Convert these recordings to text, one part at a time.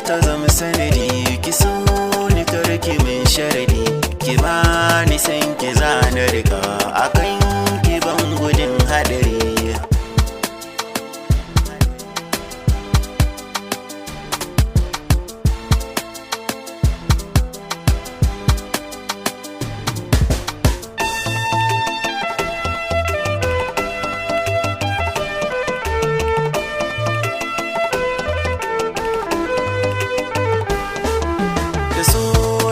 ta zama sanadi, ki so ni karki min sharadi, ki bani san ki zana rika akan ki ban gudun hadari.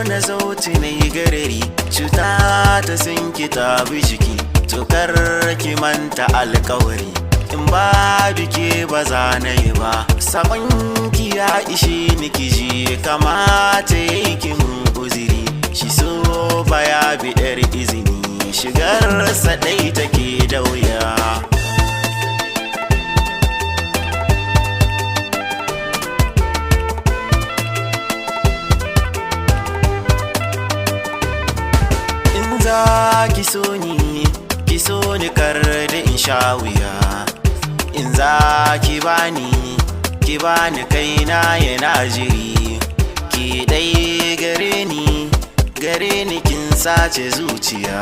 Na zauti na yi garari, cuta ta sinki ta bi jiki, tukar ki manta alkawari, in ba duke ba za na yi ba. Sakon ki ya ishe ni kiji, kamata ya yi kin uziri, shi so ba ya biɗar izini, shigarsa ɗai take da wuya. Ki so ni kar da in sha wuya, in za ki bani kaina yana jiri, ki dai gare ni kin sace zuciya,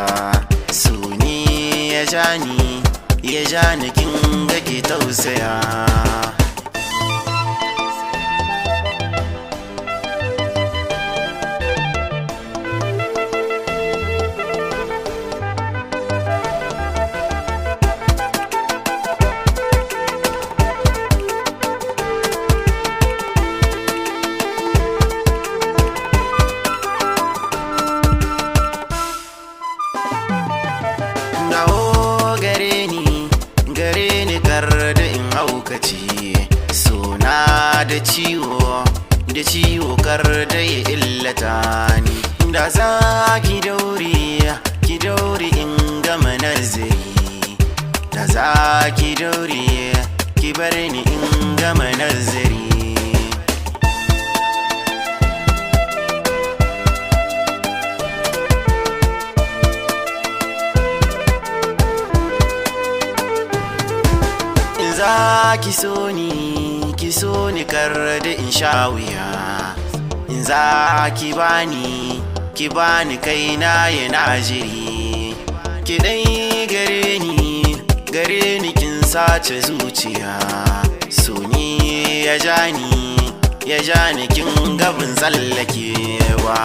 so ni ya ja ni kin ga ki tausaya. Gare ni kar da in haukace, sona da ciwo kar da ya illata ni, da za ki daure in gama nazari, da za ki daure ki bar ni in gama nazari. Ki so ni kar da in sha wuya, in za ki bani kaina yana jiri, ki dai gare ni kin sace zuciya, so ni ya ja ni kin gabin tsallakewa.